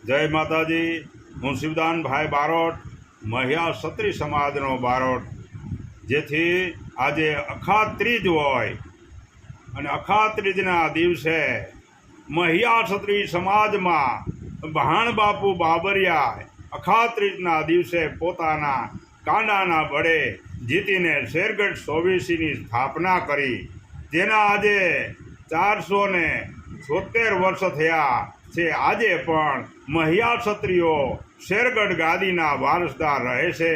જય માતાજી। હું શિવદાનભાઈ બારોટ, મહિયા ક્ષત્રિય સમાજનો બારોટ। જેથી આજે અખાત ત્રીજ હોય અને અખાત ત્રીજના દિવસે મહિયા ક્ષત્રિય સમાજમાં ભાણ બાપુ બાબરિયા અખાત ત્રીજના દિવસે પોતાના કાંડાના બળે જીતીને શેરગઢ સોવીસીની સ્થાપના કરી, જેના આજે 476 વર્ષ થયા છે। આજે પણ મહિયા ક્ષત્રિયો શેરગઢ ગાદીના વારસદાર રહે છે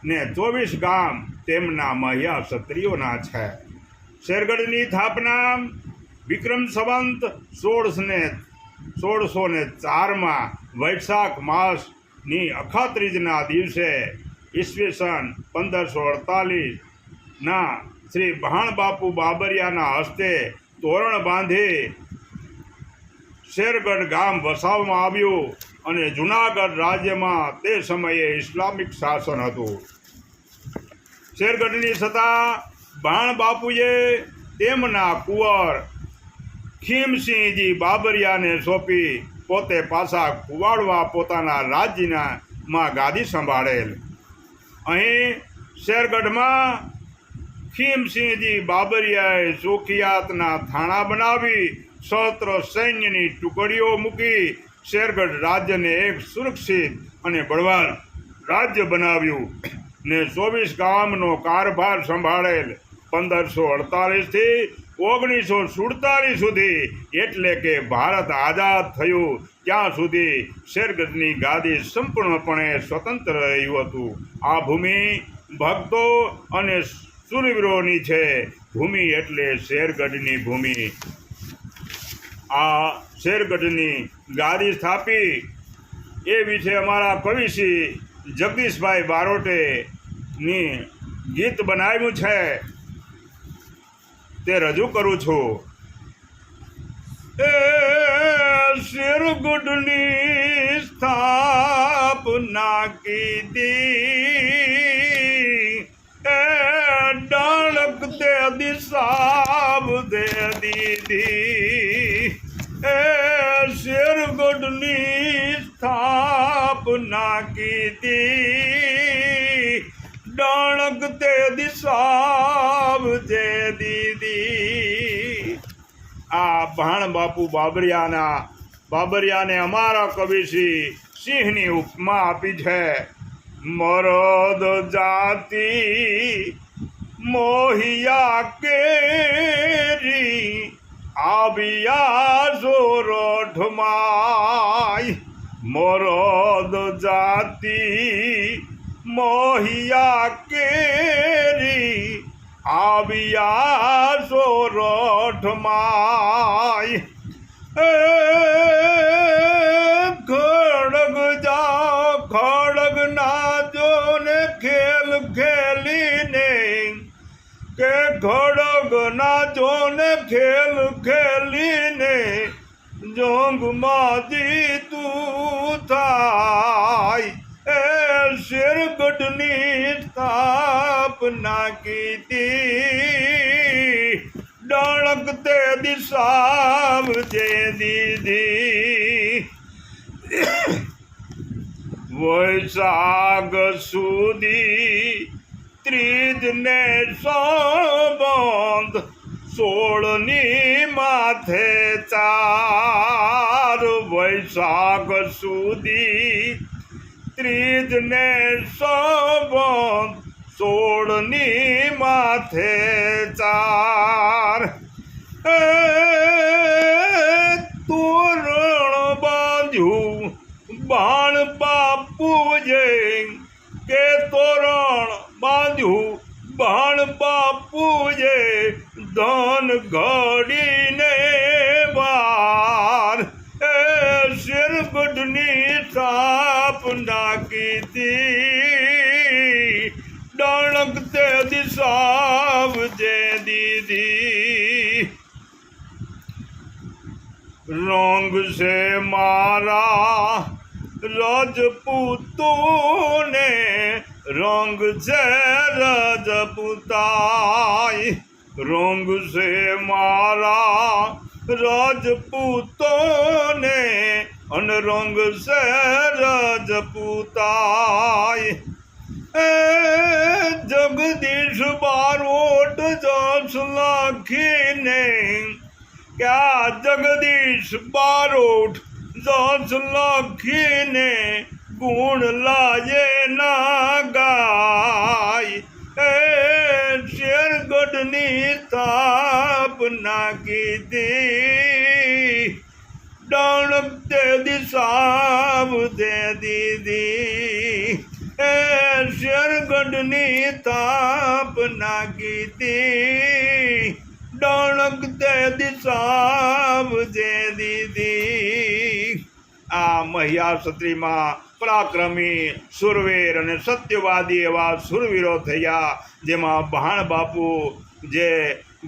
ને 24 ગામ તેમના મહિયા ક્ષત્રિયોના છે। શેરગઢની સ્થાપના વિક્રમ સંવંત 1604 વૈશાખ માસની અખાત ત્રીજના દિવસે ઈસવીસન 1548 શ્રી ભાણ બાપુ બાબરિયાના હસ્તે તોરણ બાંધી શેરગઢ ગામ વસાવવામાં આવ્યું અને જૂનાગઢ રાજ્યમાં તે સમયે ઇસ્લામિક શાસન હતું। શેરગઢની સત્તા ભાણ બાપુએ તેમના કુંવર ખીમસિંહજી બાબરિયાને સોંપી પોતે પાછા કુવાડવા પોતાના રાજ્યમાં ગાદી સંભાળેલ। અહીં શેરગઢમાં ખીમસિંહજી બાબરિયાએ ચોકિયાતના થાણા બનાવી સહસ્ત્ર સૈન્યની ટુકડીઓ મૂકી શેરગઢ રાજ્યને એક સુરક્ષિત અને બળવાન રાજ્ય બનાવ્યું ને 24 ગામનો કારભાર સંભાળેલ। 1548 થી 1947 સુધી, એટલે કે ભારત આઝાદ થયું ત્યાં સુધી શેરગઢની ગાદી સંપૂર્ણપણે સ્વતંત્ર રહ્યું હતું। આ ભૂમિ ભક્તો અને શૂરવીરોની છે। ભૂમિ એટલે શેરગઢની ભૂમિ। આ શેરગઢની ગાદી સ્થાપી એ વિશે અમારા કવિશ્રી જગદીશભાઈ બારોટે ગીત બનાવ્યું છે, તે રજૂ કરું છું। એ શેરગઢની સ્થાપના કીધી, એ ડાળક તે દિશા દે દીધી। એ શેરગઢની સ્થાપના કીધી, ડાળક તે દિશા દે દીધી। આ ભાણ બાપુ બાબરિયાને અમારા કવિશ્રી સિંહની ઉપમા આપી છે। મરદ જાતિ મોહિયા કેરી, આવ્યા સોરઠમાય। મરદ જાતિ મોહિયા કેરી, આવ્યા સોરઠમાય। ખડગ જા ખડગ નાજો ને ખેલ ખેલીને, કે ખડગ નાજો ને ખેલ ખેલીને, જોંગમાં જીતું થાય। એ શેરગઢની સ્થાપના કીધી, ડાળક તે દિશા જે દીધી। વૈશાખ સુધી ત્રીજને સંબંધ, 16ની માથે 4। વૈશાખ સુધી ત્રીજને સંબંધ, 16ની માથે 4। તોરણ બાંધ્યું ભાણ બાપુએ, કે તોરણ બાંધ્યું ભાણ બાપુએ, ધન ઘડીને બાર। એ શેરગઢની સ્થાપના કીધી, ડાળક તે દિશા જે દીધી। રંગ છે મારા રજપૂતોને, રંગ છે રજપૂતાય। રંગ છે મારા રાજપૂતોને અનરંગ સે રજપૂતાય એ જગદીશ બારોટ જસ લખીને ક્યાં જગદીશ બારોટ જસ લખીને ગુણ લાયે ના ગાય એ શેરગઢની સ્થાપના કીધી ડણક તે દિશાવ દે દીધી એ શેરગઢની સ્થાપના કીધી ડણક તે દિશાવ દે દીધી આ મહિયાર ક્ષત્રિયમાં પરાક્રમી સુરવીર અને સત્યવાદી એવા સુરવીરો થયા જેમાં ભાણ બાપુ જે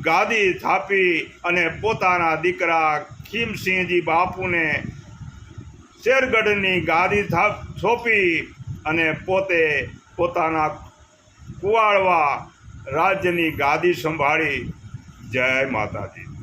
ગાદી થાપી અને પોતાના દીકરા ખીમસિંહજી બાપુને શેરગઢની ગાદી સોંપી અને પોતે પોતાના કુવાડવા રાજ્યની ગાદી સંભાળી. જય માતાજી.